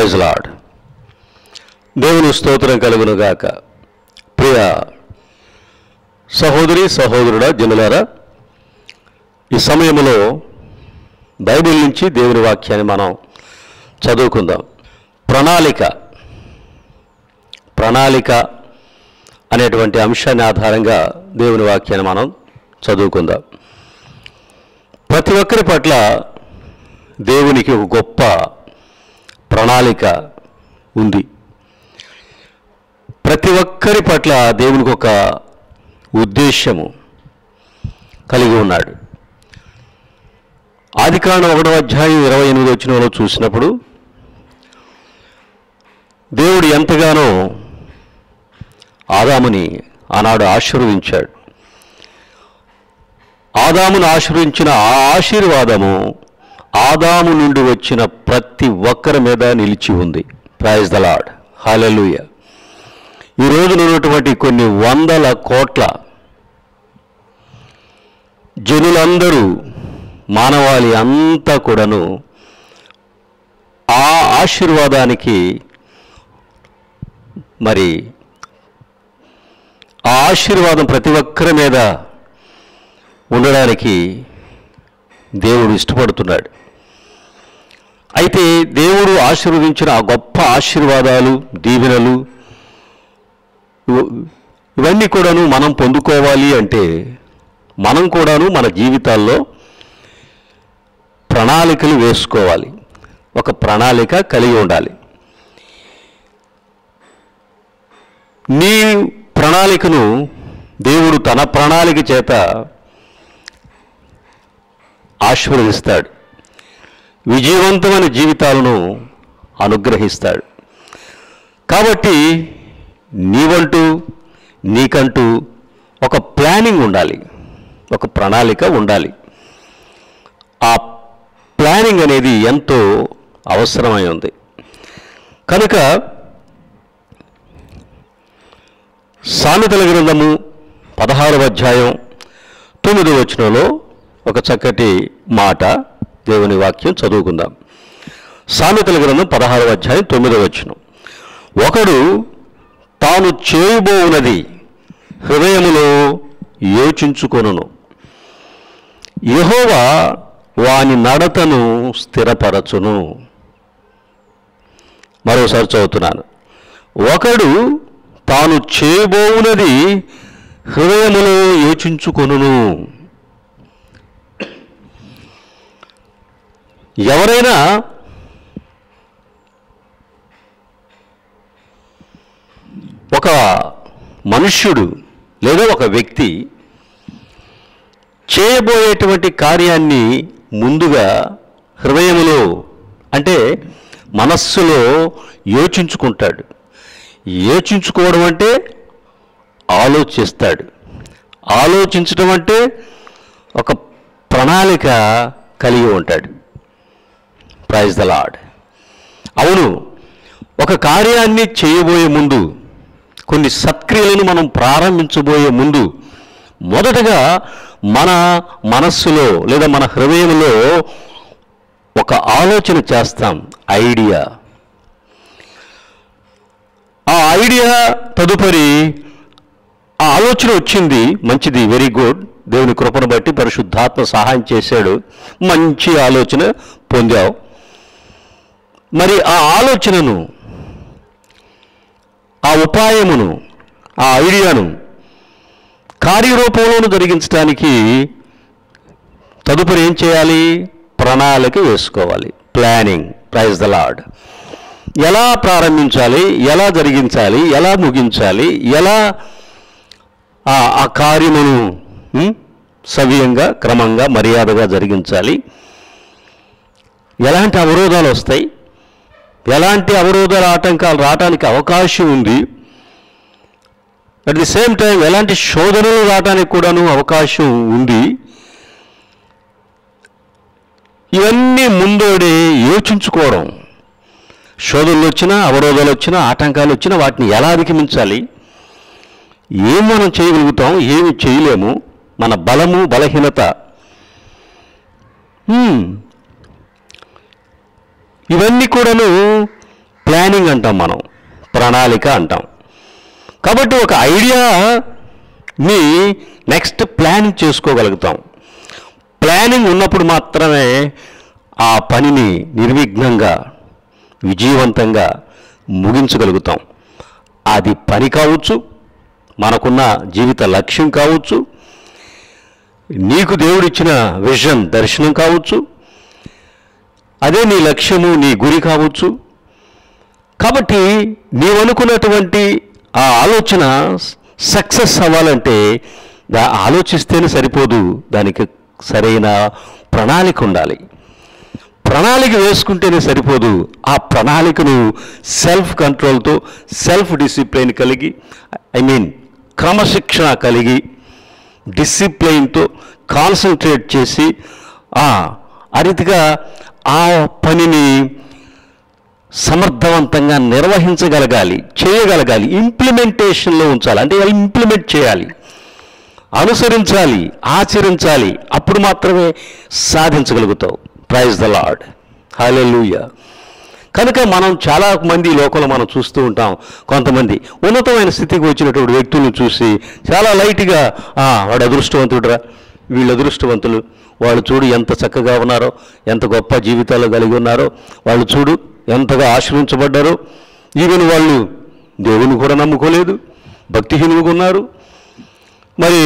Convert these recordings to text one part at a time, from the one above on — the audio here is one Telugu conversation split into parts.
Praise lord. దేవుని స్తోత్రం కలుగునుగాక. ప్రియ సహోదరి సహోదరుడా, జనులారా, ఈ సమయంలో బైబిల్ నుంచి దేవుని వాక్యాన్ని మనం చదువుకుందాం. ప్రణాళిక అనేటువంటి అంశాన్ని ఆధారంగా దేవుని వాక్యాన్ని మనం చదువుకుందాం. ప్రతి ఒక్కరి పట్ల దేవునికి ఒక గొప్ప ప్రణాళిక ఉంది. ప్రతి ఒక్కరి పట్ల దేవునికి ఒక ఉద్దేశము కలిగి ఉన్నాడు. ఆదికాండం 1వ అధ్యాయం 28వ వచనంలో చూసినప్పుడు దేవుడు ఎంతగానో ఆదాముని ఆనాడు ఆశీర్వదించాడు. ఆదామును ఆశీర్వదించిన ఆ ఆశీర్వాదము ఆదాము నుండి వచ్చిన ప్రతి ఒక్కరి మీద నిలిచి ఉంది. ప్రైజ్ ద లార్డ్, హల్లెలూయా. ఈ రోజున ఉన్నటువంటి కొన్ని వందల కోట్ల జనులందరూ, మానవాళి అంతా కూడాను ఆ ఆశీర్వాదానికి, మరి ఆ ఆశీర్వాదం ప్రతి ఒక్కరి మీద ఉండడానికి దేవుడు ఇష్టపడుతున్నాడు. అయితే దేవుడు ఆశీర్వదించిన ఆ గొప్ప ఆశీర్వాదాలు, దీవెనలు, ఇవన్నీ కూడాను మనం పొందుకోవాలి అంటే మనం కూడాను మన జీవితాల్లో ప్రణాళికలు వేసుకోవాలి. ఒక ప్రణాళిక కలిగి ఉండాలి. నీ ప్రణాళికను దేవుడు తన ప్రణాళిక చేత ఆశీర్వదిస్తాడు. విజయవంతమైన జీవితాలను అనుగ్రహిస్తాడు. కాబట్టి నీకంటూ ఒక ప్లానింగ్ ఉండాలి, ఒక ప్రణాళిక ఉండాలి. ఆ ప్లానింగ్ అనేది ఎంతో అవసరమై ఉంది. కనుక సామెతల గ్రంథము 16వ అధ్యాయం 9వ వచనంలో ఒక చక్కటి మాట, దేవుని వాక్యం చదువుకుందాం. సామెతల గ్రంథం 16వ అధ్యాయం 9వ వచనం. ఒకడు తాను చేయబోవునది హృదయములో యోచించుకొనును, యెహోవా వాని నడతను స్థిరపరచును. మరోసారి చదువుతున్నాను. ఒకడు తాను చేయబోవునది హృదయములో యోచించుకొనును. ఎవరైనా ఒక మనుష్యుడు లేదా ఒక వ్యక్తి చేయబోయేటువంటి కార్యాన్ని ముందుగా హృదయములో, అంటే మనస్సులో యోచించుకుంటాడు. యోచించుకోవడం అంటే ఆలోచిస్తాడు. ఆలోచించడం అంటే ఒక ప్రణాళిక కలిగి ఉంటాడు. Praise the lord. అవును, ఒక కార్యాన్ని చేయబోయే ముందు, కొన్ని సత్క్రియలను మనం ప్రారంభించబోయే ముందు మొదటగా మన మనస్సులో లేదా మన హృదయంలో ఒక ఆలోచన చేస్తాం. ఐడియా. ఆ ఐడియా తదుపరి ఆ ఆలోచన వచ్చింది, మంచిది, వెరీ గుడ్, దేవుని కృపను బట్టి పరిశుద్ధాత్మ సహాయం చేశాడు, మంచి ఆలోచన పొందావు. మరి ఆ ఆలోచనను, ఆ ఉపాయమును, ఆ ఐడియాను కార్యరూపంలోనూ జరిగించడానికి తదుపరి ఏం చేయాలి? ప్రణాళిక వేసుకోవాలి. ప్లానింగ్. Praise the lord. ఎలా ప్రారంభించాలి, ఎలా జరిగించాలి, ఎలా ముగించాలి, ఎలా ఆ కార్యమును సవ్యంగా, క్రమంగా, మర్యాదగా జరిగించాలి. ఎలాంటి అవరోధాలు వస్తాయి, ఎలాంటి అవరోధాల ఆటంకాలు రావడానికి అవకాశం ఉంది, అట్ ది సేమ్ టైం ఎలాంటి శోధనలు రావడానికి కూడాను అవకాశం ఉంది. ఇవన్నీ ముందోడే యోచించుకోవడం. శోధనలు వచ్చినా, అవరోధాలు వచ్చినా, ఆటంకాలు వచ్చినా వాటిని ఎలా అధిగమించాలి, ఏం మనం చేయగలుగుతాం, ఏమి చేయలేము, మన బలము, బలహీనత, ఇవన్నీ కూడాను ప్లానింగ్ అంటాం, మనం ప్రణాళిక అంటాం. కాబట్టి ఒక ఐడియాని నెక్స్ట్ ప్లాన్ చేసుకోగలుగుతాం. ప్లానింగ్ ఉన్నప్పుడు మాత్రమే ఆ పనిని నిర్విఘ్నంగా విజయవంతంగా ముగించగలుగుతాం. అది పని కావచ్చు, మనకున్న జీవిత లక్ష్యం కావచ్చు, నీకు దేవుడిచ్చిన విజన్ దర్శనం కావచ్చు, అదే నీ లక్ష్యము, నీ గురి కావచ్చు. కాబట్టి నీవనుకున్నటువంటి ఆ ఆలోచన సక్సెస్ అవ్వాలంటే ఆలోచిస్తేనే సరిపోదు, దానికి సరైన ప్రణాళిక ఉండాలి. ప్రణాళిక వేసుకుంటేనే సరిపోదు, ఆ ప్రణాళికను సెల్ఫ్ కంట్రోల్తో, సెల్ఫ్ డిసిప్లిన్ కలిగి, క్రమశిక్షణ కలిగి, డిసిప్లిన్తో కాన్సన్ట్రేట్ చేసి ఆ రీతిగా ఆ పనిని సమర్థవంతంగా నిర్వహించగలగాలి, చేయగలగాలి, ఇంప్లిమెంటేషన్లో ఉంచాలి. అంటే ఇంప్లిమెంట్ చేయాలి, అనుసరించాలి, ఆచరించాలి. అప్పుడు మాత్రమే సాధించగలుగుతావు. ప్రైజ్ ద లార్డ్, హల్లెలూయా. కనుక మనం చాలా మంది లోకంలో మనం చూస్తూ ఉంటాం, కొంతమంది ఉన్నతమైన స్థితికి వచ్చినటువంటి వ్యక్తులను చూసి చాలా లైట్గా వాడు అదృష్టవంతుడురా, వీళ్ళు అదృష్టవంతులు, వాళ్ళు చూడు ఎంత చక్కగా ఉన్నారో, ఎంత గొప్ప జీవితాలు కలిగి ఉన్నారో, వాళ్ళు చూడు ఎంతగా ఆశ్రయించబడ్డారో. ఈవెన్ వాళ్ళు దేవుని కూడా నమ్ముకోలేదు, భక్తిహీనులుగా ఉన్నారు. మరి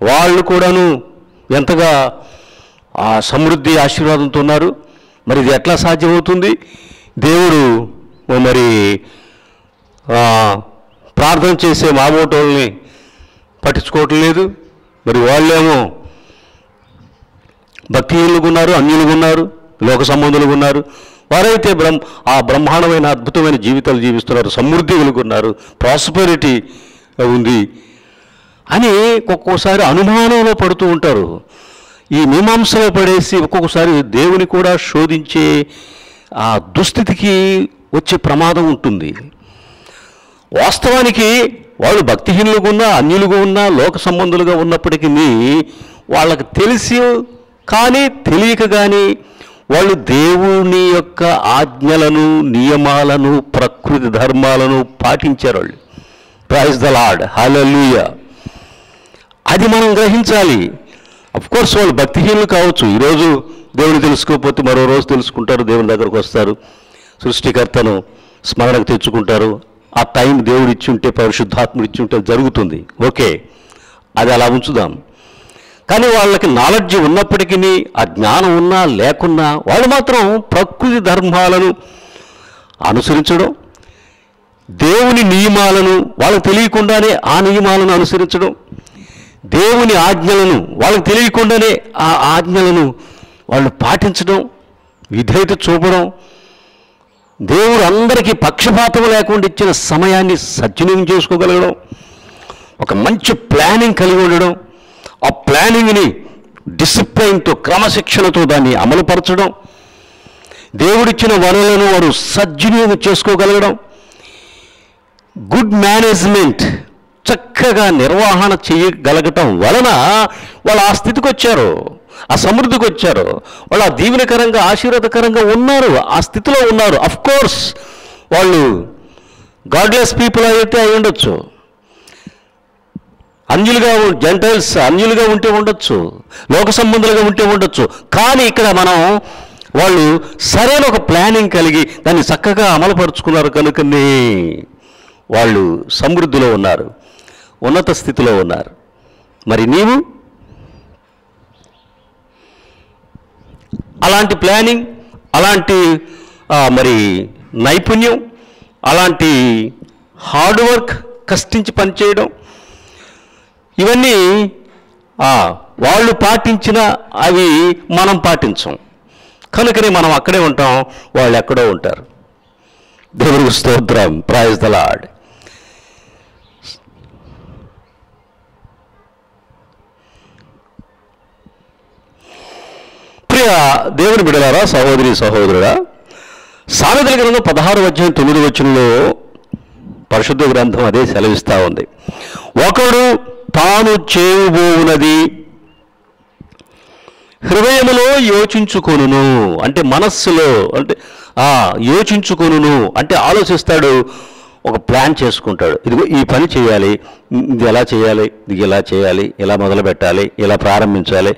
వాళ్ళు కూడాను ఎంతగా ఆ సమృద్ధి ఆశీర్వాదంతో ఉన్నారు. మరి ఇది ఎట్లా సాధ్యమవుతుంది? దేవుడు మరి ప్రార్థన చేసే మాబోటోళ్ళని పట్టించుకోవటం లేదు. మరి వాళ్ళేమో భక్తిహీనులుగా ఉన్నారు, అన్యులుగా ఉన్నారు, లోక సంబంధులుగా ఉన్నారు. వారైతే ఆ బ్రహ్మాండమైన అద్భుతమైన జీవితాలు జీవిస్తున్నారు, సమృద్ధి కలుగున్నారు, ప్రాస్పెరిటీ ఉంది అని ఒక్కొక్కసారి అనుమానంలో పడుతూ ఉంటారు. ఈ మీమాంసలో పడేసి ఒక్కొక్కసారి దేవుని కూడా శోధించే ఆ దుస్థితికి వచ్చే ప్రమాదం ఉంటుంది. వాస్తవానికి వాళ్ళు భక్తిహీనులుగా ఉన్నా, అన్యులుగా ఉన్నా, లోక సంబంధులుగా ఉన్నప్పటికీ వాళ్ళకి తెలిసి కానీ తెలియక కానీ వాళ్ళు దేవుని యొక్క ఆజ్ఞలను, నియమాలను, ప్రకృతి ధర్మాలను పాటించారు వాళ్ళు. ప్రైజ్ ద లార్డ్, హల్లెలూయా. అది మనం గ్రహించాలి. అఫ్కోర్స్ వాళ్ళు భక్తిహీనులు కావచ్చు, ఈరోజు దేవుని తెలుసుకోకపోతే మరో రోజు తెలుసుకుంటారు, దేవుని దగ్గరకు వస్తారు, సృష్టికర్తను స్మరణకు తెచ్చుకుంటారు. ఆ టైం దేవుడు ఇచ్చి ఉంటే, పరిశుద్ధాత్ముడు ఇచ్చి ఉంటే జరుగుతుంది. ఓకే, అది అలా ఉంచుదాం. కానీ వాళ్ళకి నాలెడ్జ్ ఉన్నప్పటికీ, ఆ జ్ఞానం ఉన్నా లేకున్నా, వాళ్ళు మాత్రం ప్రకృతి ధర్మాలను అనుసరించడం, దేవుని నియమాలను వాళ్ళకు తెలియకుండానే ఆ నియమాలను అనుసరించడం, దేవుని ఆజ్ఞలను వాళ్ళకు తెలియకుండానే ఆ ఆజ్ఞలను వాళ్ళు పాటించడం, విధేయత చూపడం, దేవుడు అందరికీ పక్షపాతం లేకుండా ఇచ్చిన సమయాన్ని సద్వినియోగం చేసుకోగలగడం, ఒక మంచి ప్లానింగ్ కలిగి ఉండడం, ఆ ప్లానింగ్ని డిసిప్లైన్తో, క్రమశిక్షణతో దాన్ని అమలుపరచడం, దేవుడిచ్చిన వనరులను వారు సద్వినియోగం చేసుకోగలగడం, గుడ్ మేనేజ్మెంట్, చక్కగా నిర్వహణ చేయగలగటం వలన వాళ్ళు ఆ స్థితికి వచ్చారు, ఆ సమృద్ధికి వచ్చారు. వాళ్ళు ఆ దీవెనకరంగా, ఆశీర్వాదకరంగా ఉన్నారు, ఆ స్థితిలో ఉన్నారు. అఫ్కోర్స్ వాళ్ళు గాడ్లెస్ పీపుల్ అయితే అయి ఉండొచ్చు, అన్యులుగా, జెంటైల్స్ అన్యులుగా ఉంటే ఉండొచ్చు, లోక సంబంధులుగా ఉంటే ఉండొచ్చు. కానీ ఇక్కడ మనం వాళ్ళు సరైన ఒక ప్లానింగ్ కలిగి దాన్ని చక్కగా అమలుపరుచుకున్నారు కనుకనే వాళ్ళు సమృద్ధిలో ఉన్నారు, ఉన్నత స్థితిలో ఉన్నారు. మరి నీవు అలాంటి ప్లానింగ్, అలాంటి మరి నైపుణ్యం, అలాంటి హార్డ్ వర్క్, కష్టించి పనిచేయడం, ఇవన్నీ వాళ్ళు పాటించిన అవి మనం పాటించం కనుకనే మనం అక్కడే ఉంటాం, వాళ్ళు ఎక్కడో ఉంటారు. దేవునికి స్తోత్రం, ప్రైజ్ ద లార్డ్. ప్రియ దేవుని బిడ్డలారా, సహోదరి సహోదరుడా, సామెతల గ్రంథం 16:9 పరిశుద్ధ గ్రంథం అదే సెలవిస్తూ ఉంది. ఒకడు తాను చేయబోవునది హృదయములో యోచించుకొనును, అంటే మనస్సులో, అంటే యోచించుకొనును అంటే ఆలోచిస్తాడు, ఒక ప్లాన్ చేసుకుంటాడు. ఇదిగో ఈ పని చేయాలి, ఇది ఎలా చేయాలి, ఇది ఎలా చేయాలి, ఎలా మొదలు పెట్టాలి, ఎలా ప్రారంభించాలి,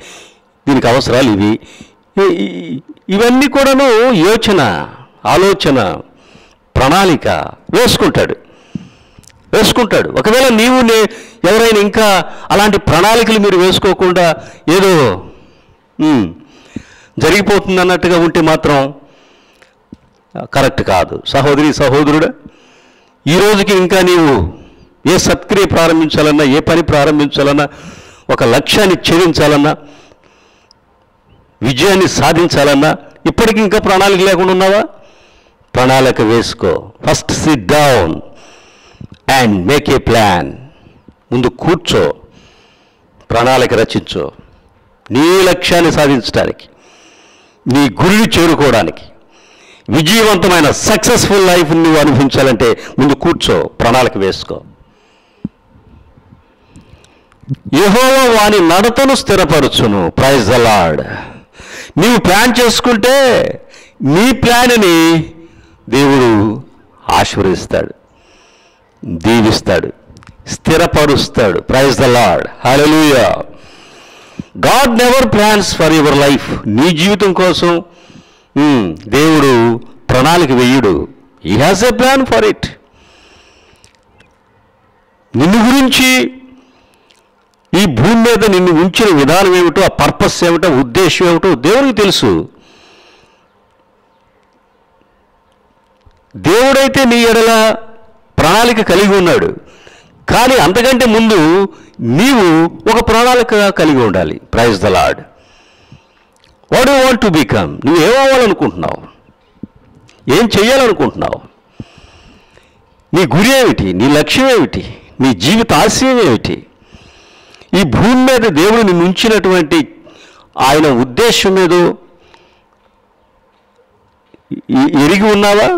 దీనికి అవసరాలు ఇవి, ఇవన్నీ కూడాను యోచన, ఆలోచన, ప్రణాళిక వేసుకుంటాడు. ఒకవేళ నీవు ఎవరైనా ఇంకా అలాంటి ప్రణాళికలు మీరు వేసుకోకుండా ఏదో జరిగిపోతుంది అన్నట్టుగా ఉంటే మాత్రం కరెక్ట్ కాదు. సహోదరి సహోదరుడా, ఈ రోజుకి ఇంకా నీవు ఏ సత్క్రియ ప్రారంభించాలన్నా, ఏ పని ప్రారంభించాలన్నా, ఒక లక్ష్యాన్ని ఛేదించాలన్నా, విజయాన్ని సాధించాలన్నా ఇప్పటికీ ఇంకా ప్రణాళిక లేకుండా ఉన్నావా? ప్రణాళిక వేసుకో. First SIT down and make a plan. ముందు కూర్చో, ప్రణాళిక రచించో. నీ లక్ష్యాన్ని సాధించడానికి, నీ గురిని చేరుకోవడానికి, విజయవంతమైన సక్సెస్ఫుల్ లైఫ్ నువ్వు అనుభవించాలంటే ముందు కూర్చో, ప్రణాళిక వేసుకో. యెహోవా వాని నడతను స్థిరపరచును. Praise the lord. నీవు ప్లాన్ చేసుకుంటే నీ ప్లాన్ని దేవుడు ఆశీర్వదిస్తాడు, దీవిస్తాడు, స్థిరపరుస్తాడు. Praise the lord. Hallelujah. God never plans for your life. నీ జీవితం కోసం దేవుడు ప్రణాళిక వేయుడు. He has a plan for it. నిన్ను గురించి, ఈ భూమి మీద నిన్ను ఉంచిన విధానం ఏమిటో, ఆ పర్పస్ ఏమిటో, ఉద్దేశం ఏమిటో దేవుడికి తెలుసు. దేవుడైతే నీ ఎడల ప్రణాళిక కలిగి ఉన్నాడు. కానీ అంతకంటే ముందు నీవు ఒక ప్రణాళిక కలిగి ఉండాలి. Praise the lord. What you want to become? నువ్వు ఏమవ్వాలనుకుంటున్నావు? ఏం చెయ్యాలనుకుంటున్నావు? నీ గురి ఏమిటి? నీ లక్ష్యం ఏమిటి? నీ జీవిత ఆశయం ఏమిటి? ఈ భూమి మీద దేవుడు నిన్ను ఉంచినటువంటి ఆయన ఉద్దేశం ఏదో ఎరిగి ఉన్నావా?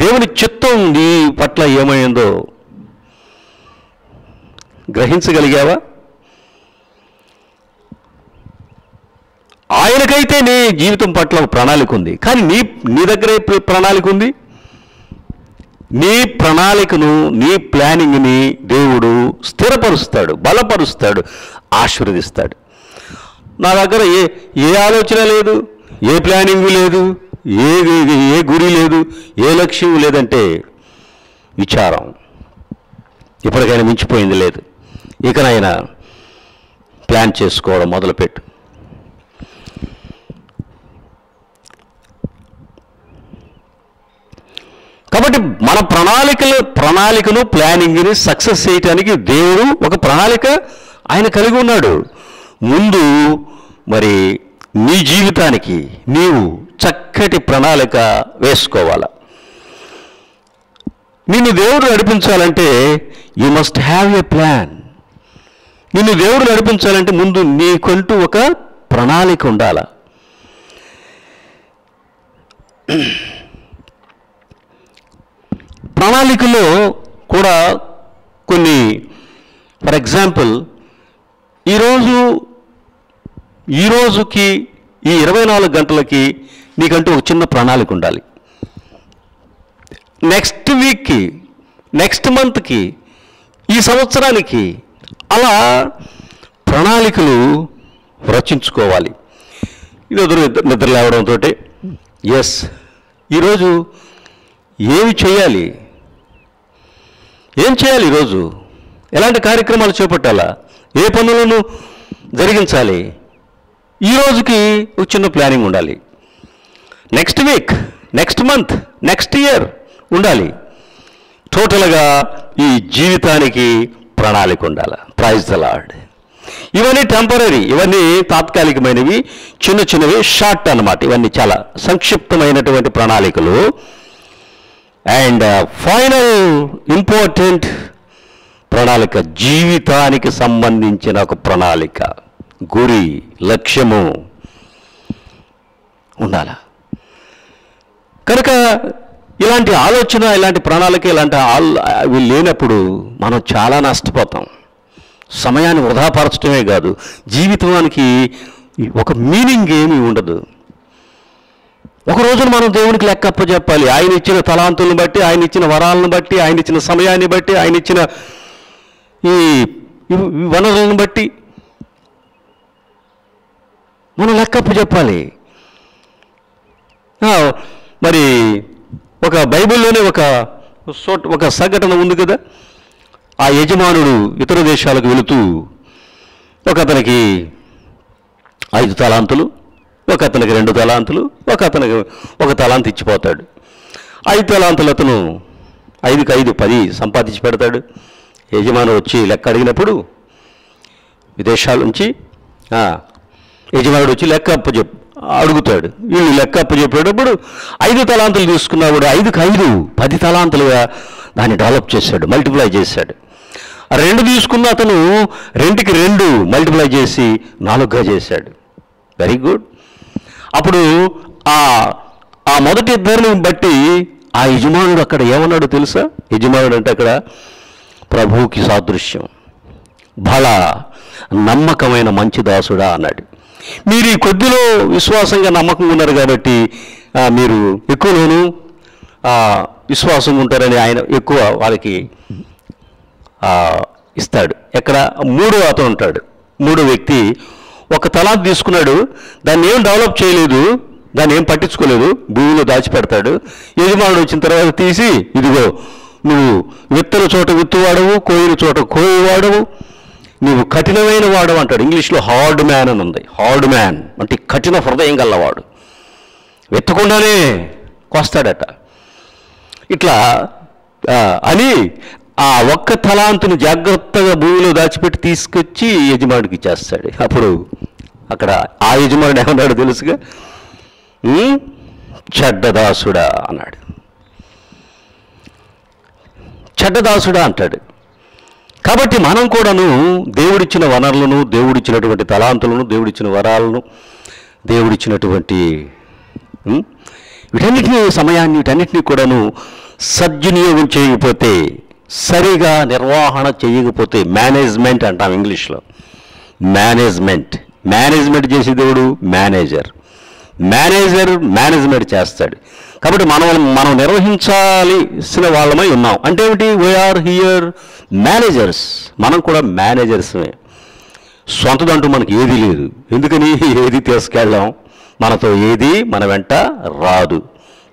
దేవుని చిత్తం నీ పట్ల ఏమైందో గ్రహించగలిగావా? ఆయనకైతే నీ జీవితం పట్ల ప్రణాళిక ఉంది. కానీ నీ దగ్గరే ప్రణాళిక ఉంది. నీ ప్రణాళికను, నీ ప్లానింగ్ని దేవుడు స్థిరపరుస్తాడు, బలపరుస్తాడు, ఆశీర్వదిస్తాడు. నా దగ్గర ఏ ఆలోచన లేదు, ఏ ప్లానింగ్ లేదు, ఏ గురి లేదు, ఏ లక్ష్యం లేదంటే విచారం. ఇప్పటికైనా మించిపోయింది లేదు. ఇకనైనా ప్లాన్ చేసుకోవడం మొదలుపెట్టు. కాబట్టి మన ప్రణాళికను, ప్లానింగ్ని సక్సెస్ చేయటానికి దేవుడు ఒక ప్రణాళిక ఆయన కలిగి ఉన్నాడు. ముందు మరి నీ జీవితానికి నీవు చక్కటి ప్రణాళిక వేసుకోవాలి. నిన్ను దేవుడు నడిపించాలంటే you must have a plan. నిన్ను దేవుడు నడిపించాలంటే ముందు నీకంటూ ఒక ప్రణాళిక ఉండాలి. ప్రణాళికలో కూడా కొన్ని, ఫర్ ఎగ్జాంపుల్, ఈ రోజుకి ఈ 24 గంటలకి నీకంటూ ఒక చిన్న ప్రణాళిక ఉండాలి. నెక్స్ట్ వీక్కి, నెక్స్ట్ మంత్కి, ఈ సంవత్సరానికి అలా ప్రణాళికలు రచించుకోవాలి. నిద్ర లేవడంతో ఎస్ ఈరోజు ఏమి చేయాలి, ఈరోజు ఎలాంటి కార్యక్రమాలు చేపట్టాలా, ఏ పనులను జరిగించాలి, ఈ రోజుకి ఒక చిన్న ప్లానింగ్ ఉండాలి. Next week, next month, next year ఉండాలి. టోటల్గా ఈ జీవితానికి ప్రణాళిక ఉండాలి. Praise the lord. ఇవన్నీ టెంపరీ, ఇవన్నీ తాత్కాలికమైనవి, చిన్నవి, షార్ట్ అన్నమాట. ఇవన్నీ చాలా సంక్షిప్తమైనటువంటి ప్రణాళికలు. అండ్ ఫైనల్ ఇంపార్టెంట్ ప్రణాళిక, జీవితానికి సంబంధించిన ఒక ప్రణాళిక, గురి, లక్ష్యము ఉండాలి. కనుక ఇలాంటి ఆలోచన, ఇలాంటి ప్రణాళిక, ఇవి లేనప్పుడు మనం చాలా నష్టపోతాం. సమయాన్ని వృధాపరచడమే కాదు, జీవితానికి ఒక మీనింగ్ ఏమీ ఉండదు. ఒక రోజున మనం దేవునికి లెక్క అప్పచెప్పాలి. ఆయన ఇచ్చిన తలాంతులను బట్టి, ఆయన ఇచ్చిన వరాలను బట్టి, ఆయన ఇచ్చిన సమయాన్ని బట్టి, ఆయన ఇచ్చిన ఈ వనరులను బట్టి మనం లెక్క అప్పచెప్పాలి. మరి ఒక బైబిల్లోనే ఒక సంఘటన ఉంది కదా. ఆ యజమానుడు ఇతర దేశాలకు వెళుతూ ఒక అతనికి 5 తలాంతులు, ఒక అతనికి 2 తలాంతులు, ఒక అతనికి 1 తలాంతు ఇచ్చిపోతాడు. 5 తలాంతులు అతను 5కి 5 10 సంపాదించి పెడతాడు. యజమానుడు వచ్చి లెక్క అడిగినప్పుడు విదేశాల నుంచి యజమానుడు వచ్చి లెక్క అడుగుతాడు. వీళ్ళు లెక్క అప్పచెప్పేటప్పుడు 5 తలాంతులు తీసుకున్నప్పుడు 5కి 5 10 తలాంతులుగా దాన్ని డెవలప్ చేశాడు, మల్టిప్లై చేశాడు. 2 తీసుకున్న అతను 2కి 2 మల్టిప్లై చేసి 4గా చేశాడు. Very good. అప్పుడు ఆ మొదటి ఇద్దరిని బట్టి ఆ యజమానుడు అక్కడ ఏమన్నాడు తెలుసా? యజమానుడు అంటే అక్కడ ప్రభువుకి సాదృశ్యం. బలా నమ్మకమైన మంచి దాసుడా అన్నాడు. మీరు ఈ కొద్దిలో విశ్వాసంగా నమ్మకంగా ఉన్నారు కాబట్టి మీరు ఎక్కువలోనూ విశ్వాసంగా ఉంటారని ఆయన ఎక్కువ వాళ్ళకి ఇస్తాడు. ఎక్కడ 3వ అతను ఉంటాడు. 3వ వ్యక్తి 1 తలాంతు తీసుకున్నాడు. దాన్ని ఏం డెవలప్ చేయలేదు, దాన్ని ఏం పట్టించుకోలేదు, భూమిలో దాచిపెడతాడు. యజమానుడు వచ్చిన తర్వాత తీసి, ఇదిగో నువ్వు విత్తన చోట విత్తువాడవు, కోయిన చోట కోయివాడవు, నువ్వు కఠినమైన వాడవు అంటాడు. ఇంగ్లీష్లో హార్డ్ మ్యాన్ అని ఉంది. హార్డ్ మ్యాన్ అంటే కఠిన హృదయం గల్లవాడు, వెత్తకుండానే కోస్తాడట. ఇట్లా అని ఆ 1 తలాంతుని జాగ్రత్తగా భూమిలో దాచిపెట్టి తీసుకొచ్చి యజమానుడికి ఇచ్చేస్తాడు. అప్పుడు అక్కడ ఆ యజమానుడు ఏమన్నాడు తెలుసుగా? చెడ్డదాసుడా అన్నాడు. చెడ్డదాసుడా అంటాడు. కాబట్టి మనం కూడాను దేవుడిచ్చిన వనరులను, దేవుడిచ్చినటువంటి తలాంతులను, దేవుడిచ్చిన వరాలను, దేవుడిచ్చినటువంటి వీటన్నిటినీ సమయాన్ని వీటన్నిటినీ కూడాను సద్వినియోగం చేయకపోతే, సరిగా నిర్వహణ చేయకపోతే, మేనేజ్మెంట్ అంటాం ఇంగ్లీష్లో. మేనేజ్మెంట్ చేసే దేవుడు మేనేజ్మెంట్ చేస్తాడు. కాబట్టి మనం నిర్వహించాల్సిన వాళ్ళమై ఉన్నాం. అంటే ఏమిటి? We are here managers. మనం కూడా మేనేజర్స్మే. సొంతదంటూ మనకి ఏదీ లేదు. ఎందుకని? ఏది తీసుకెళ్ళాం, మనతో ఏది మన వెంట రాదు.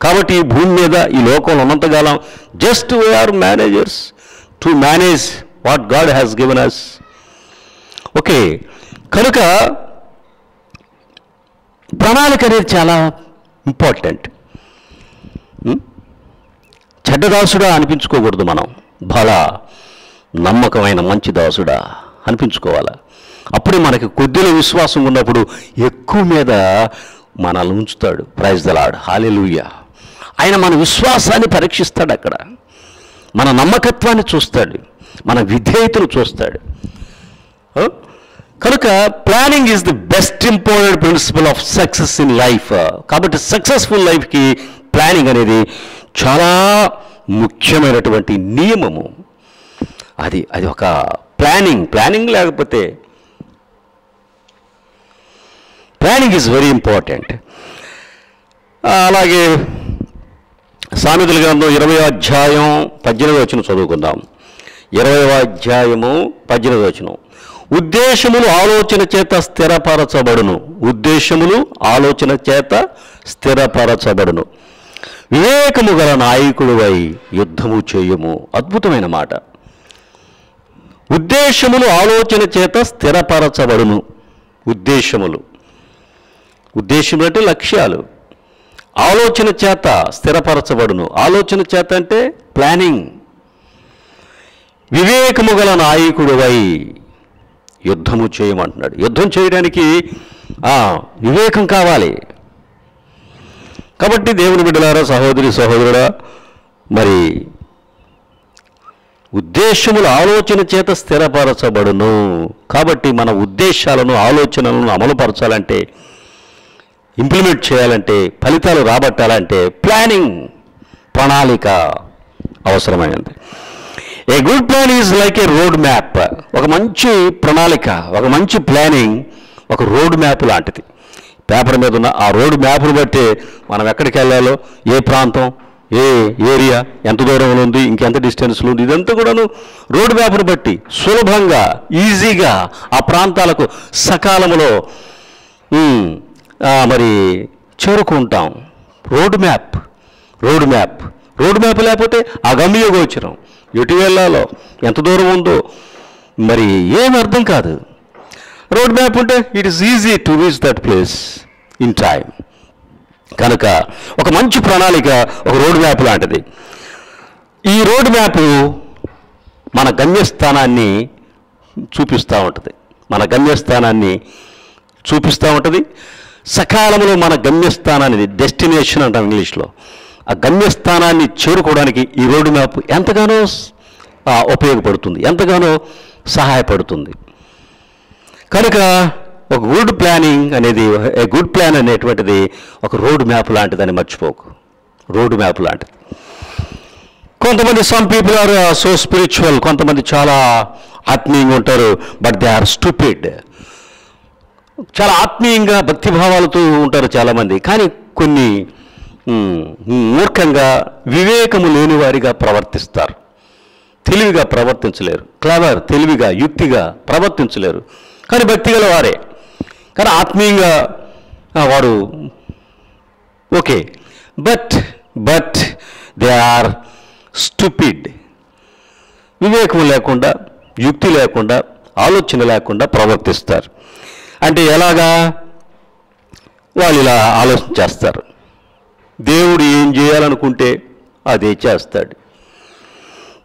కాబట్టి ఈ భూమి మీద, ఈ లోకంలో ఉన్నంతకాలం just we are managers to manage what God has given us. Okay, కనుక ప్రణాళిక అనేది చాలా ఇంపార్టెంట్. చెడ్డదాసుడా అనిపించుకోకూడదు. మనం బలా నమ్మకమైన మంచి దాసుడా అనిపించుకోవాలా. అప్పుడే మనకి కొద్దిలో విశ్వాసం ఉన్నప్పుడు ఎక్కువ మీద మనల్ని ఉంచుతాడు. ప్రైజ్ ద లార్డ్, హల్లెలూయా. ఆయన మన విశ్వాసాన్ని పరీక్షిస్తాడు. అక్కడ మన నమ్మకత్వాన్ని చూస్తాడు, మన విధేయతను చూస్తాడు. కనుక planning is the best important principle of success in life. కాబట్టి సక్సెస్ఫుల్ లైఫ్కి ప్లానింగ్ అనేది చాలా ముఖ్యమైనటువంటి నియమము. అది ఒక ప్లానింగ్ లేకపోతే, ప్లానింగ్ ఈజ్ వెరీ ఇంపార్టెంట్. అలాగే సామెతల గ్రంథం 20వ అధ్యాయం 18వ వచనం చదువుకుందాం. 20వ అధ్యాయము 18వ వచనం. ఉద్దేశములు ఆలోచన చేత స్థిరపరచబడును. ఉద్దేశములు ఆలోచన చేత స్థిరపరచబడును. వివేకము గల నాయకుడివై యుద్ధము చేయము. అద్భుతమైన మాట. ఉద్దేశములు ఆలోచన చేత స్థిరపరచబడును. ఉద్దేశములు అంటే లక్ష్యాలు. ఆలోచన చేత స్థిరపరచబడును. ఆలోచన చేత అంటే ప్లానింగ్. వివేకము గల నాయకుడివై యుద్ధము చేయమంటున్నాడు. యుద్ధం చేయడానికి వివేకం కావాలి. కాబట్టి దేవుని బిడ్డలారా, సహోదరుడా, మరి ఉద్దేశములు ఆలోచన చేత స్థిరపరచబడును. కాబట్టి మన ఉద్దేశాలను, ఆలోచనలను అమలుపరచాలంటే, ఇంప్లిమెంట్ చేయాలంటే, ఫలితాలు రాబట్టాలంటే ప్రణాళిక అవసరమైనది. A good plan is like A road map. ఒక మంచి ప్రణాళిక, ఒక మంచి ప్లానింగ్ ఒక రోడ్ మ్యాప్ లాంటిది. పేపర్ మీద ఉన్న ఆ రోడ్డు మ్యాప్ను బట్టి మనం ఎక్కడికి వెళ్ళాలో, ఏ ప్రాంతం, ఏ ఏరియా, ఎంత దూరంలో ఉంది, ఇంకెంత డిస్టెన్స్లో ఉంది, ఇదంతా కూడాను రోడ్డు మ్యాప్ను బట్టి సులభంగా ఈజీగా ఆ ప్రాంతాలకు సకాలంలో మరి చేరుకుంటాం. రోడ్డు మ్యాప్ లేకపోతే అగమ్య గోచరం, ఎటు వెళ్ళాలో, ఎంత దూరం ఉందో మరి ఏమి అర్థం కాదు. రోడ్ మ్యాప్ ఉంటే it is easy to reach that place in time. కనుక ఒక మంచి ప్రణాళిక ఒక రోడ్ మ్యాప్ లాంటిది. ఈ రోడ్ మ్యాప్ మన గమ్యస్థానాన్ని చూపిస్తూ ఉంటుంది. సకాలంలో మన గమ్యస్థానాన్ని, డెస్టినేషన్ అంటాం ఇంగ్లీష్లో, ఆ గమ్యస్థానాన్ని చేరుకోవడానికి ఈ రోడ్ మ్యాప్ ఎంతగానో ఉపయోగపడుతుంది, ఎంతగానో సహాయపడుతుంది. కనుక ఒక గుడ్ ప్లాన్ అనేటువంటిది ఒక రోడ్ మ్యాప్ లాంటిదని మర్చిపోకు. రోడ్ మ్యాప్ లాంటిది. కొంతమంది some people are so spiritual, కొంతమంది చాలా ఆత్మీయంగా ఉంటారు, బట్ దే ఆర్ స్టూపిడ్. చాలా ఆత్మీయంగా భక్తిభావాలతో ఉంటారు చాలామంది, కానీ కొన్ని మూర్ఖంగా వివేకము లేని వారిగా ప్రవర్తిస్తారు. తెలివిగా ప్రవర్తించలేరు. తెలివిగా యుక్తిగా ప్రవర్తించలేరు, కానీ భక్తి గల వారే. కానీ ఆత్మీయంగా వారు okay, but they are stupid. వివేకం లేకుండా, యుక్తి లేకుండా, ఆలోచన లేకుండా ప్రవర్తిస్తారు. అంటే ఎలాగా? వాళ్ళు ఇలా ఆలోచన చేస్తారు, దేవుడు ఏం చేయాలనుకుంటే అదే చేస్తాడు,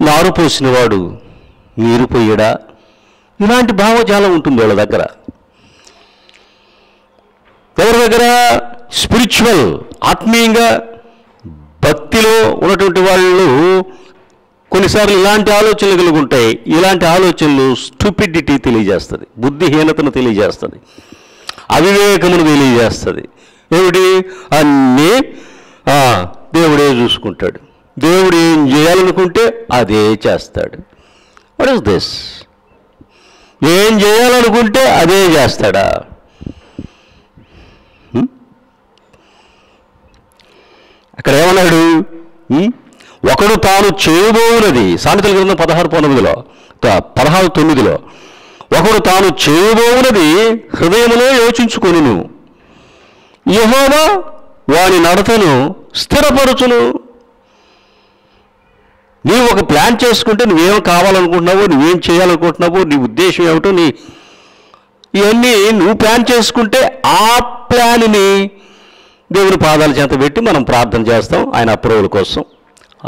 నారు పోసిన వాడు నీరు పోయడా, ఇలాంటి భావజాలం ఉంటుంది వాళ్ళ దగ్గర. ఎవరి దగ్గర? స్పిరిచువల్, ఆత్మీయంగా భక్తిలో ఉన్నటువంటి వాళ్ళు కొన్నిసార్లు ఇలాంటి ఆలోచనలు కలిగి ఉంటాయి. ఇలాంటి ఆలోచనలు స్టూపిడిటీ తెలియజేస్తుంది, బుద్ధిహీనతను తెలియజేస్తుంది, అవివేకమును తెలియజేస్తుంది. ఏమిటి? అన్నీ దేవుడే చూసుకుంటాడు, దేవుడు ఏం చేయాలనుకుంటే అదే చేస్తాడు. What is this? ఏం చేయాలనుకుంటే అదే చేస్తాడా? అక్కడ ఏమన్నాడు? ఒకడు తాను చేయబోవునది, సామెతల గ్రంథం 16:9లో ఒకడు తాను చేయబోవునది హృదయములో యోచించుకొనును, యెహోవా వాని నడతను స్థిరపరచును. నీవు ఒక ప్లాన్ చేసుకుంటే నువ్వేం కావాలనుకుంటున్నావో, నువ్వేం చేయాలనుకుంటున్నావో, నీ ఉద్దేశం ఏమిటో, ఇవన్నీ నువ్వు ప్లాన్ చేసుకుంటే ఆ ప్లాన్ని దేవుని పాదాల చేత పెట్టి మనం ప్రార్థన చేస్తాం. ఆయన అప్రూవల్ కోసం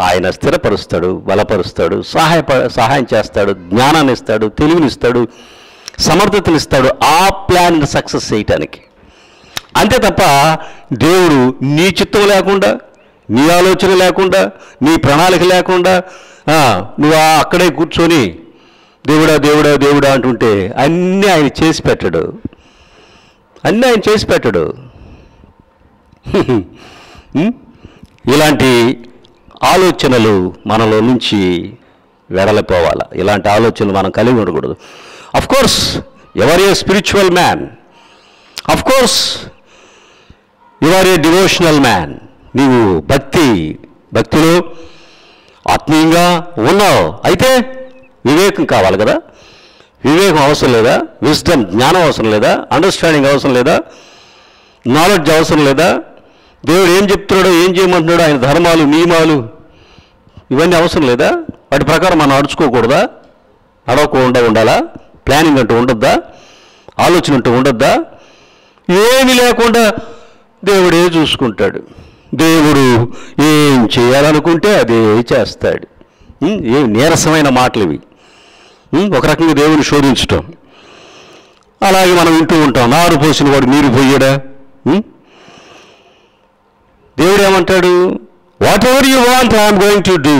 ఆయన స్థిరపరుస్తాడు, బలపరుస్తాడు, సహాయం చేస్తాడు, జ్ఞానాన్ని ఇస్తాడు, తెలివినిస్తాడు, సమర్థతనిస్తాడు ఆ ప్లాన్ సక్సెస్ చేయటానికి. అంతే తప్ప దేవుడు నీ చిత్తం లేకుండా, నీ ఆలోచన లేకుండా, నీ ప్రణాళిక లేకుండా నువ్వు అక్కడే కూర్చొని దేవుడా దేవుడా దేవుడా అంటుంటే అన్నీ ఆయన చేసి పెట్టడు. ఇలాంటి ఆలోచనలు మనలో నుంచి వెడలిపోవాలి. ఇలాంటి ఆలోచనలు మనం కలిగి ఉండకూడదు. Of course ever a spiritual man, of course you are a devotional man. నీవు భక్తిలో ఆత్మీయంగా ఉన్నావు. అయితే వివేకం కావాలి కదా. వివేకం అవసరం లేదా? విజ్డమ్, జ్ఞానం అవసరం లేదా? అండర్స్టాండింగ్ అవసరం లేదా? నాలెడ్జ్ అవసరం లేదా? దేవుడు ఏం చెప్తున్నాడో, ఏం చేయమంటున్నాడో, ఆయన ధర్మాలు, నియమాలు, ఇవన్నీ అవసరం లేదా? వాటి ప్రకారం మనం నడుచుకోకూడదా? నడవకుండా ఉండాలా? ప్లానింగ్ అంటూ ఉండొద్దా? ఆలోచన అంటూ ఉండొద్దా? ఏమీ లేకుండా దేవుడే చూసుకుంటాడు. దేవుడు ఏం చేయాలనుకుంటే అదే చేస్తాడు. ఏం నీరసమైన మాటలు ఇవి. ఒక రకంగా దేవుని శోధించటం. అలాగే మనం వింటూ ఉంటాం, నారు పోసిన వాడు నీరు పోయడా? దేవుడు ఏమంటాడు? What ever you want I'm going to do.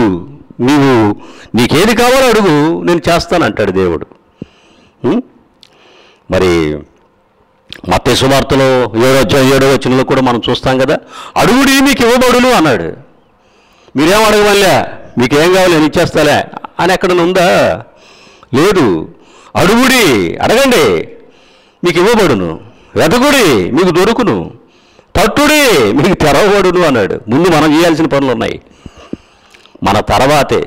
నీకేది కావాలో అడుగు, నేను చేస్తానంటాడు దేవుడు. మరి మత్తయి సువార్తలో 7:7 కూడా మనం చూస్తాం కదా, అడుగుడి మీకు ఇవ్వబడును అన్నాడు. మీరేం అడగవల్లే, మీకేం కావాలి నేను ఇచ్చేస్తాలే అని ఎక్కడన్నా ఉందా? లేదు. అడుగుడి, అడగండి, మీకు ఇవ్వబడును. వెతకుడి మీకు దొరుకును, తట్టుడి మీకు తెరవబడును అన్నాడు. ముందు మనం చేయాల్సిన పనులు ఉన్నాయి, మన తర్వాతే.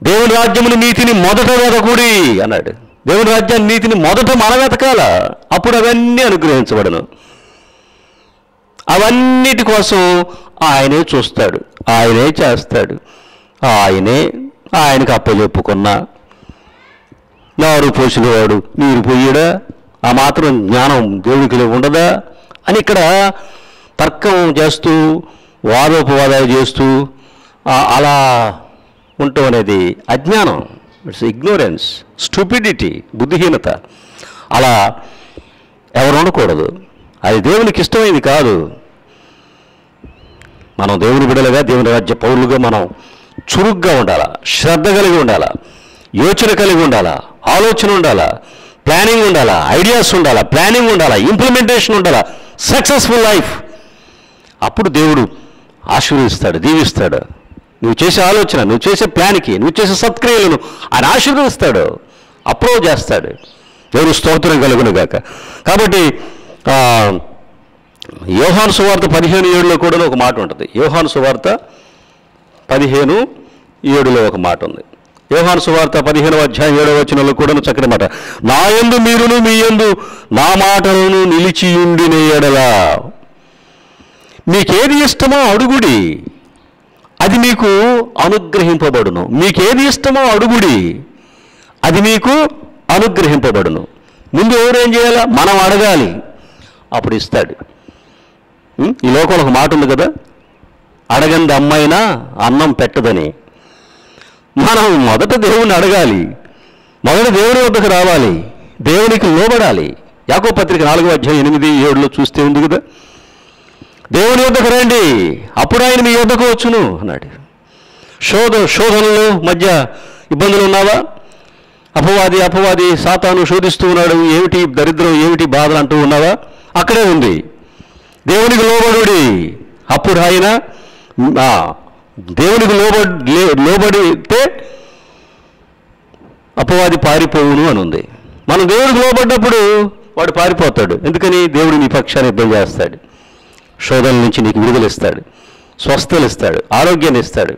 దేవుని రాజ్యముని నీతిని మొదట వెతకుడి అన్నాడు. దేవుని రాజ్యాన్ని నీతిని మొదట మనం వెతకాల, అప్పుడు అవన్నీ అనుగ్రహించబడను. అవన్నిటి కోసం ఆయనే చూస్తాడు, ఆయనే చేస్తాడు. ఆయనకు అప్పచెప్పుకున్న నారు పోసినవాడు నీరు పోయాడా, ఆ మాత్రం జ్ఞానం దేవుడికి ఉండదా అని ఇక్కడ తర్కం చేస్తూ వాదోపవాదాలు చేస్తూ అలా ఉండటం అనేది అజ్ఞానం. ఇట్స్ ఇగ్నోరెన్స్, స్టూపిడిటీ, బుద్ధిహీనత. అలా ఎవరు ఉండకూడదు, అది దేవునికి ఇష్టమైంది కాదు. మనం దేవుని బిడ్డలుగా, దేవుని రాజ్య పౌరులుగా మనం చురుగ్గా ఉండాలా, శ్రద్ధ కలిగి ఉండాలా, యోచన కలిగి ఉండాలా, ఆలోచన ఉండాలా, ప్లానింగ్ ఉండాలా, ఐడియాస్ ఉండాలా, ప్లానింగ్ ఉండాలా, ఇంప్లిమెంటేషన్ ఉండాలా, సక్సెస్ఫుల్ లైఫ్. అప్పుడు దేవుడు ఆశీర్వదిస్తాడు, దీవిస్తాడు. నువ్వు చేసే ఆలోచన, నువ్వు చేసే ప్లాన్కి, నువ్వు చేసే సత్క్రియలను ఆయన ఆశీర్వదిస్తాడు, అప్రూవ్ చేస్తాడు. దేవుడు స్తోత్రం కలుగును గాక. కాబట్టి యోహాను సువార్త 15:7 కూడా ఒక మాట ఉంటుంది. యోహాను సువార్త 15:7 ఒక మాట ఉంది. యోహాను సువార్త 15:7 కూడా చక్కటి మాట. నా యందు మీరును మీ యందు నా మాటలను నిలిచియుండిన యెడల మీకేది ఇష్టమో అడుగుడి, అది మీకు అనుగ్రహింపబడును. మీకేది ఇష్టమో అడుగుడి, అది మీకు అనుగ్రహింపబడును. ముందు ఎవరేం చేయాలా? మనం అడగాలి, అప్పుడు ఇస్తాడు. ఈ లోకంలో ఒక మాట ఉంది కదా, అడగంది అమ్మైనా అన్నం పెట్టదని. మనం మొదట దేవుణ్ణి అడగాలి, మొదట దేవుని వద్దకు రావాలి, దేవునికి లోబడాలి. యాకోబు పత్రిక 4:8-7 చూస్తే ఉంది కదా, దేవుని వద్దకు రండి అప్పుడు ఆయన మీ వద్దకు వచ్చును అన్నాడు. శోధనలు మధ్య ఇబ్బందులు ఉన్నావా? అపవాది సాతాను శోధిస్తూ ఉన్నాడు, ఏమిటి దరిద్రం, ఏమిటి బాధలు అంటూ ఉన్నావా? అక్కడే ఉంది. దేవునికి లోబడుడి, అప్పుడు ఆయన దేవునికి లోబడితే అపవాది పారిపోవును అని ఉంది. మనం దేవునికి లోబడ్డప్పుడు వాడు పారిపోతాడు. ఎందుకని? దేవుడు నీ పక్షాన్ని యుద్ధం చేస్తాడు, శోధనల నుంచి నీకు విడుదలిస్తాడు, స్వస్థలు ఇస్తాడు, ఆరోగ్యాన్ని ఇస్తాడు,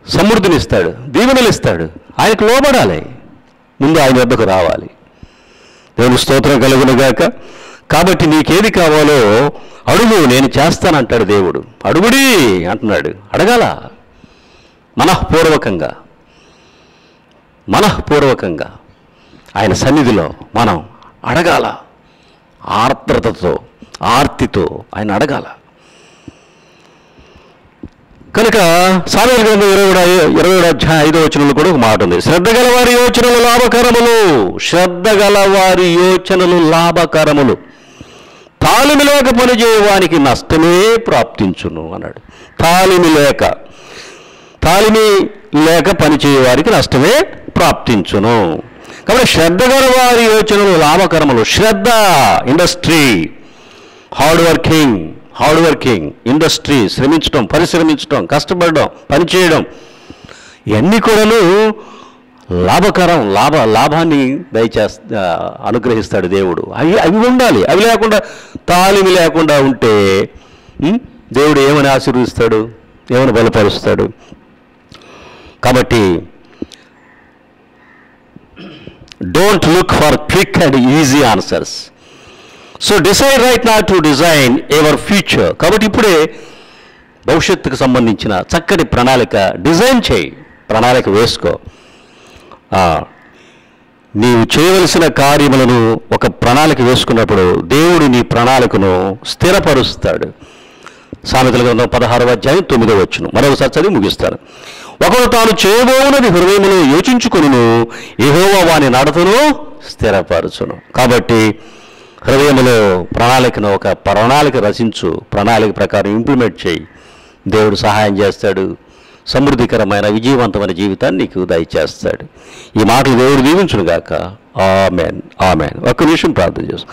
సమృద్ధిని ఇస్తాడు, దీవెనలు ఇస్తాడు. ఆయనకు లోబడాలి, ముందు ఆయన వద్దకు రావాలి. దేవుని స్తోత్రం కలుగును గాక. కాబట్టి నీకేది కావాలో అడుగు, నేను చేస్తానంటాడు దేవుడు. అడుగుడి అంటున్నాడు. అడగాల, మనఃపూర్వకంగా ఆయన సన్నిధిలో మనం అడగాల, ఆర్ద్రతతో, ఆర్తితో ఆయన అడగాల. కనుక సామెతల గ్రంథం 27:5 కూడా ఒక మాట ఉంది. శ్రద్ధగలవారి యోచనలు లాభకరములు, తాళిమి లేక పనిచేయవానికి నష్టమే ప్రాప్తించును అన్నాడు. తాళిమి లేక పనిచేయవారికి నష్టమే ప్రాప్తించును. కాబట్టి శ్రద్ధగల వారి యోచనలు లాభకరములు. శ్రద్ధ, ఇండస్ట్రీ, హార్డ్ వర్కింగ్ ఇండస్ట్రీ, శ్రమించడం, పరిశ్రమించడం, కష్టపడడం, పనిచేయడం, ఇవన్నీ కూడాను లాభకరం, లాభాన్ని అనుగ్రహిస్తాడు దేవుడు. అవి ఉండాలి. అవి లేకుండా, తాళిమి లేకుండా ఉంటే దేవుడు ఏమని ఆశీర్వదిస్తాడు, ఏమని బలపరుస్తాడు? కాబట్టి don't look for quick and easy answers. So decide right not to design your future. కాబట్టి ఇప్పుడే భవిష్యత్తుకు సంబంధించిన చక్కటి ప్రణాళిక డిజైన్ చేయి, ప్రణాళిక వేసుకో. నీవు చేయవలసిన కార్యములను ఒక ప్రణాళిక వేసుకున్నప్పుడు దేవుడు నీ ప్రణాళికను స్థిరపరుస్తాడు. సామెతల గ్రంథం 16:9 మరొకసారి చదివి ముగిస్తాను. ఒకడు తాను చేయబోవునది హృదయములో యోచించుకొనును, యెహోవా వాని నడతను స్థిరపరచును. కాబట్టి హృదయంలో ప్రణాళికను, ఒక ప్రణాళిక రచించు, ప్రణాళిక ప్రకారం ఇంప్లిమెంట్ చేయి. దేవుడు సహాయం చేస్తాడు, సమృద్ధికరమైన విజయవంతమైన జీవితాన్ని నీకు దయచేస్తాడు. ఈ మాటలు దేవుడు దీవించును గాక. ఆమేన్, ఆమేన్. ఒక్క నిమిషం ప్రార్థన చేస్తాం.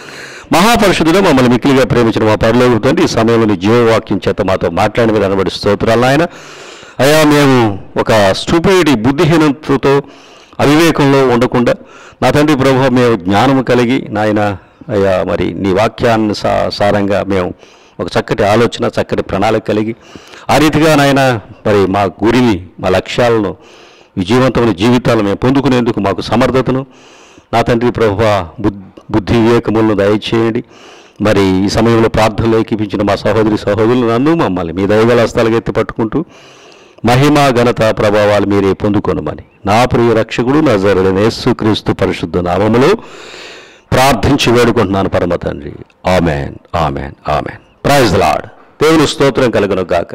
మహాపరిశుద్ధుడు, మమ్మల్ని మిక్కిలిగా ప్రేమించిన మా పరలోకపు తండ్రి, ఈ సమయంలో నీ జీవవాక్యం చేత మాతో మాట్లాడిన మీద అనబడి స్తోత్రాలు నాయన. అయ్యా, మేము ఒక స్టూపిడిటీ, బుద్ధిహీనతతో, అవివేకంలో ఉండకుండా నా తండ్రి ప్రభు మేము జ్ఞానము కలిగి నాయన అయ్యా మరి నీ వాక్యాన్ని సారంగా మేము ఒక చక్కటి ఆలోచన, చక్కటి ప్రణాళిక కలిగి ఆ రీతిగా నాయన మరి మా గురిని, మా లక్ష్యాలను, విజయవంతమైన జీవితాలను మేము పొందుకునేందుకు మాకు సమర్థతను నా తండ్రి ప్రభువా బుద్ధి వివేకములను దయచేయండి. మరి ఈ సమయంలో ప్రార్థనలు ఏకీపించిన మా సహోదరులు నన్ను మమ్మల్ని మీ దైవగల హస్తాలకు ఎత్తి పట్టుకుంటూ మహిమ ఘనత ప్రభావాలు మీరే పొందుకొనమని నా ప్రియ రక్షకుడు నజరేయుడైన యేసుక్రీస్తు పరిశుద్ధ నామములో ప్రార్థించి వేడుకుంటున్నాను పరమ తండ్రి. Amen, amen, amen. Praise the lord. దేవుని స్తోత్రం కలుగును గాక.